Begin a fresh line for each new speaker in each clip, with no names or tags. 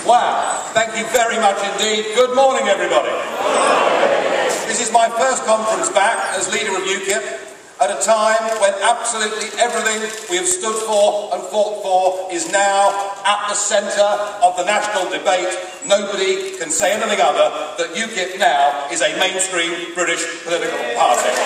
Wow, thank you very much indeed. Good morning, everybody. This is my first conference back as leader of UKIP at a time when absolutely everything we have stood for and fought for is now at the centre of the national debate. Nobody can say anything other that UKIP now is a mainstream British political party.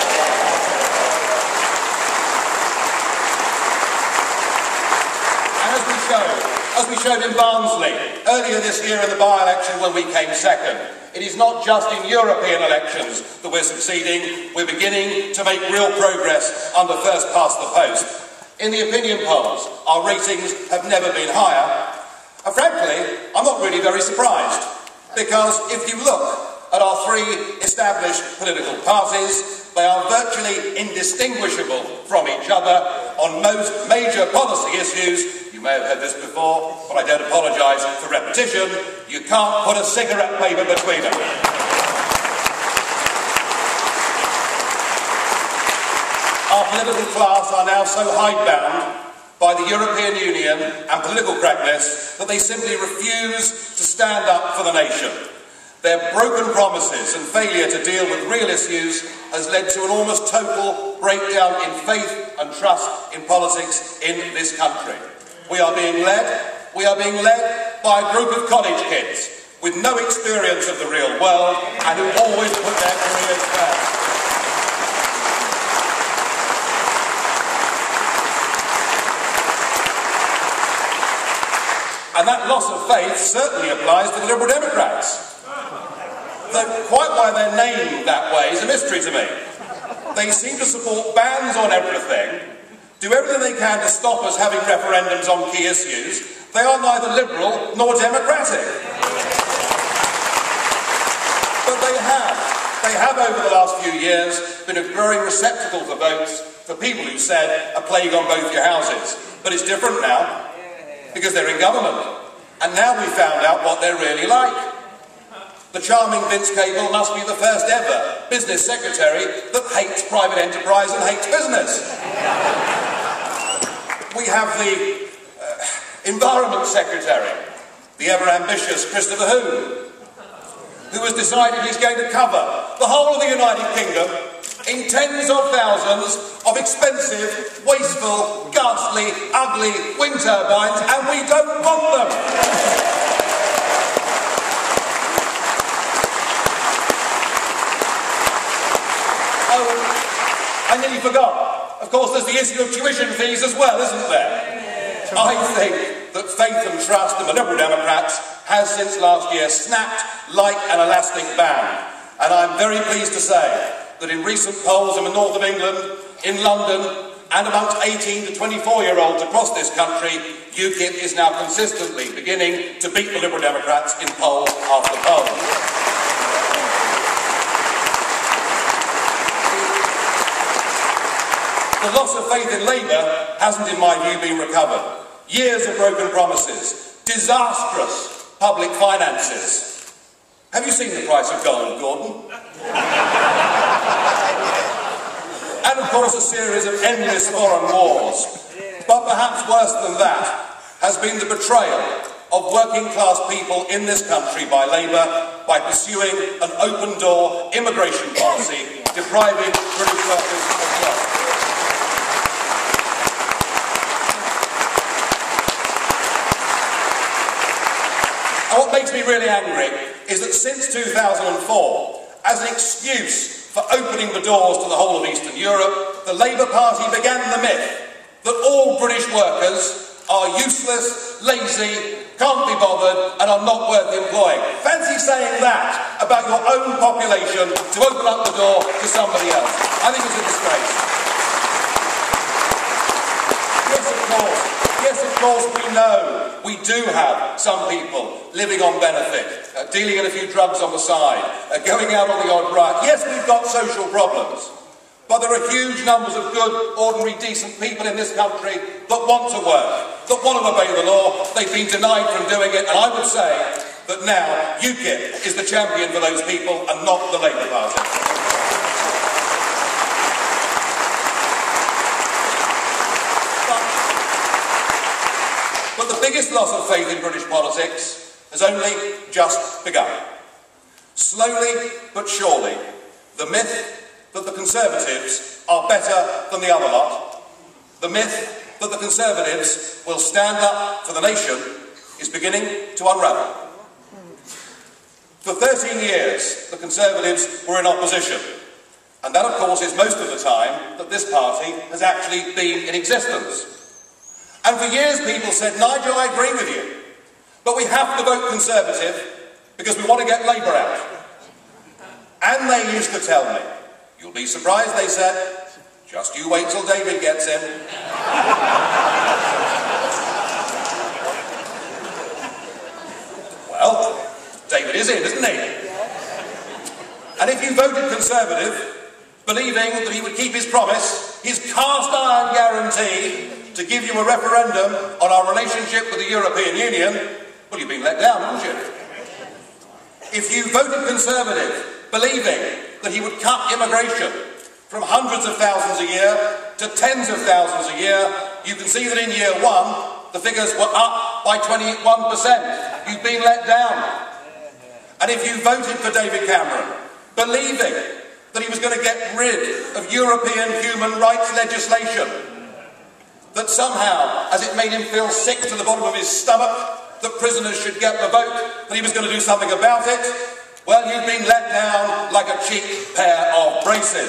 As we showed in Barnsley earlier this year in the by-election when we came second, it is not just in European elections that we're succeeding, we're beginning to make real progress under first past the post. In the opinion polls, our ratings have never been higher, and frankly, I'm not really very surprised, because if you look at our three established political parties, they are virtually indistinguishable from each other on most major policy issues. You may have heard this before, but I don't apologise for repetition. You can't put a cigarette paper between them. Our political class are now so hidebound by the European Union and political correctness that they simply refuse to stand up for the nation. Their broken promises and failure to deal with real issues has led to an almost total breakdown in faith and trust in politics in this country. We are being led by a group of college kids with no experience of the real world and who always put their careers first. And that loss of faith certainly applies to the Liberal Democrats. Though quite why they're named that way is a mystery to me. They seem to support bans on everything, do everything they can to stop us having referendums on key issues. They are neither liberal nor democratic. But they have over the last few years been a growing receptacle for votes for people who said a plague on both your houses. But it's different now, because they're in government. And now we've found out what they're really like. The charming Vince Cable must be the first ever business secretary that hates private enterprise and hates business. We have the environment secretary, the ever-ambitious Christopher who has decided he's going to cover the whole of the United Kingdom in tens of thousands of expensive, wasteful, ghastly, ugly wind turbines, and we don't want them. I nearly forgot. Of course, there's the issue of tuition fees as well, isn't there? I think that faith and trust in the Liberal Democrats has since last year snapped like an elastic band. And I'm very pleased to say that in recent polls in the north of England, in London, and amongst 18 to 24-year-olds across this country, UKIP is now consistently beginning to beat the Liberal Democrats in poll after poll. The loss of faith in Labour hasn't, in my view, been recovered. Years of broken promises, disastrous public finances. Have you seen the price of gold, Gordon? And of course a series of endless foreign wars. But perhaps worse than that has been the betrayal of working class people in this country by Labour by pursuing an open-door immigration policy depriving British workers of jobs. And what makes me really angry is that since 2004, as an excuse for opening the doors to the whole of Eastern Europe, the Labour Party began the myth that all British workers are useless, lazy, can't be bothered, and are not worth employing. Fancy saying that about your own population to open up the door to somebody else. I think it's a disgrace. Yes, of course, we know we do have some people living on benefit, dealing in a few drugs on the side, going out on the odd ride. Yes, we've got social problems. But there are huge numbers of good, ordinary, decent people in this country that want to work, that want to obey the law. They've been denied from doing it, and I would say that now UKIP is the champion for those people and not the Labour Party. But the biggest loss of faith in British politics has only just begun. Slowly but surely, the myth that the Conservatives are better than the other lot, the myth that the Conservatives will stand up for the nation, is beginning to unravel. For 13 years, the Conservatives were in opposition, and that, of course, is most of the time that this party has actually been in existence. And for years people said, Nigel, I agree with you, but we have to vote Conservative because we want to get Labour out. And they used to tell me, you'll be surprised, they said, just you wait till David gets in. Well, David is in, isn't he? And if you voted Conservative, believing that he would keep his promise, his cast-iron guarantee to give you a referendum on our relationship with the European Union, well, you've been let down, haven't you? If you voted Conservative, believing that he would cut immigration from hundreds of thousands a year to tens of thousands a year, you can see that in year one, the figures were up by 21%. You've been let down. And if you voted for David Cameron, believing that he was going to get rid of European human rights legislation, that somehow, as it made him feel sick to the bottom of his stomach, that prisoners should get the vote, that he was going to do something about it, well, you've been let down like a cheap pair of braces.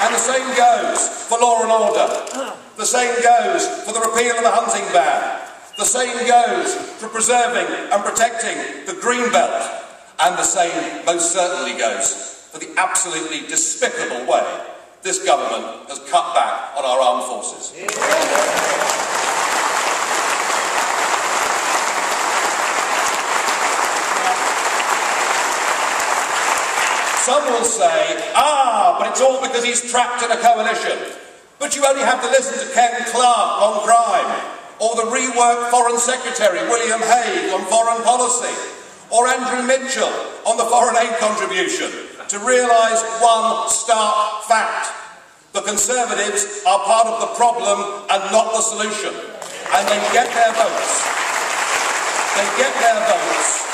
And the same goes for law and order. The same goes for the repeal of the hunting ban. The same goes for preserving and protecting the green belt. And the same most certainly goes for the absolutely despicable way this government has cut back on our armed forces. Some will say, but it's all because he's trapped in a coalition. But you only have to listen to Ken Clarke on crime, or the reworked Foreign Secretary William Hague on foreign policy, or Andrew Mitchell on the foreign aid contribution, to realise one stark fact. The Conservatives are part of the problem and not the solution. And they get their votes. They get their votes.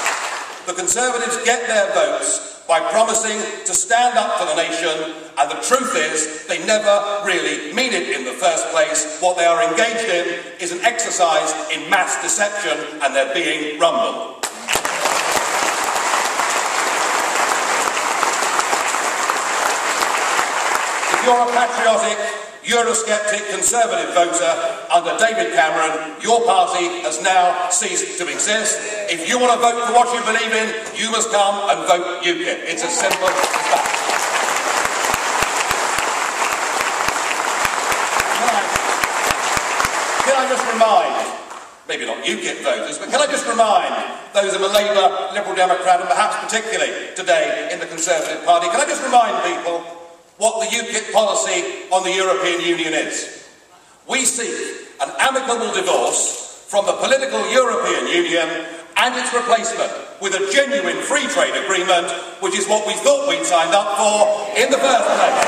The Conservatives get their votes by promising to stand up for the nation, and the truth is, they never really mean it in the first place. What they are engaged in is an exercise in mass deception, and they're being rumbled. If you're a patriotic, Eurosceptic Conservative voter under David Cameron, your party has now ceased to exist. If you want to vote for what you believe in, you must come and vote UKIP. It's as simple as that. Can I just remind, maybe not UKIP voters, but can I just remind those of a Labour, Liberal Democrat, and perhaps particularly today in the Conservative Party, can I just remind people what the UKIP policy on the European Union is? We seek an amicable divorce from the political European Union and its replacement with a genuine free trade agreement, which is what we thought we'd signed up for in the first place.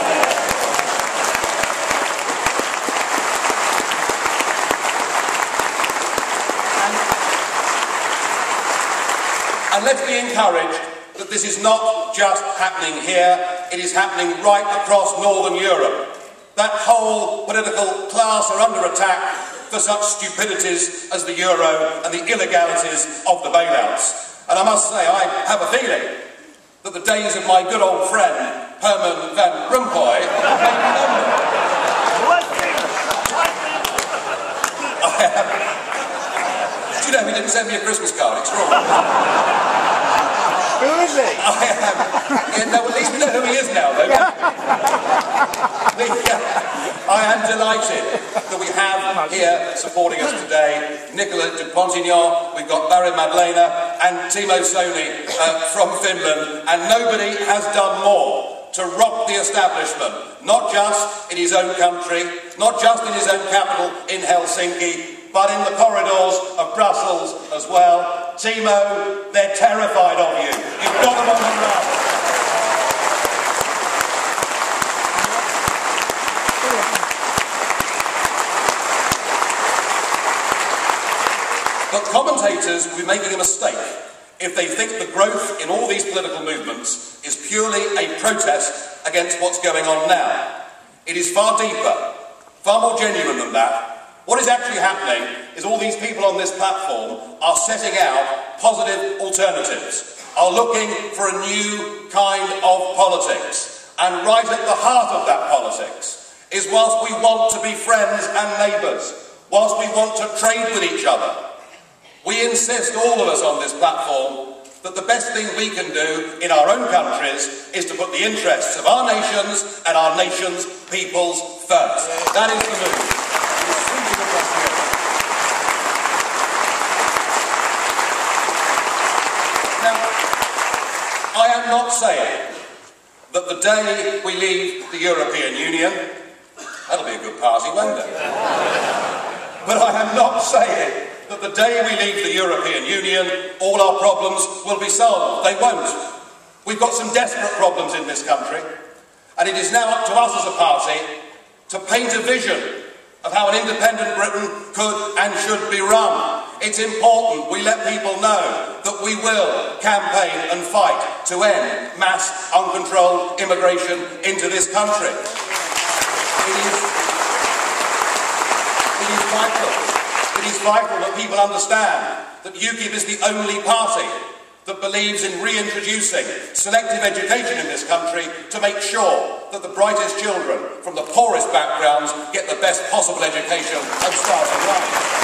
And let's be encouraged that this is not just happening here, it is happening right across Northern Europe. That whole political class are under attack for such stupidities as the euro and the illegalities of the bailouts. And I must say, I have a feeling that the days of my good old friend, Herman Van Rompuy, may be numbered. Do you know, he didn't send me a Christmas card, extraordinary.
Who is he?
No, at least we know who he is now, though. I am delighted that we have here supporting us today Nicola Dupont-Aignan, we've got Barry Madlena and Timo Soini from Finland, and nobody has done more to rock the establishment, not just in his own country, not just in his own capital in Helsinki, but in the corridors of Brussels as well. Timo, they're terrified of you. You've got them on the run. But commentators will be making a mistake if they think the growth in all these political movements is purely a protest against what's going on now. It is far deeper, far more genuine than that. What is actually happening is all these people on this platform are setting out positive alternatives, are looking for a new kind of politics. And right at the heart of that politics is, whilst we want to be friends and neighbours, whilst we want to trade with each other, we insist, all of us on this platform, that the best thing we can do in our own countries is to put the interests of our nations and our nations' peoples first. That is the move. It is simply the best move. Now, I am not saying that the day we leave the European Union, that'll be a good party, won't it? But I am not saying that the day we leave the European Union, all our problems will be solved. They won't. We've got some desperate problems in this country, and it is now up to us as a party to paint a vision of how an independent Britain could and should be run. It's important we let people know that we will campaign and fight to end mass, uncontrolled immigration into this country. It is vital. It is vital that people understand that UKIP is the only party that believes in reintroducing selective education in this country to make sure that the brightest children from the poorest backgrounds get the best possible education and start in life.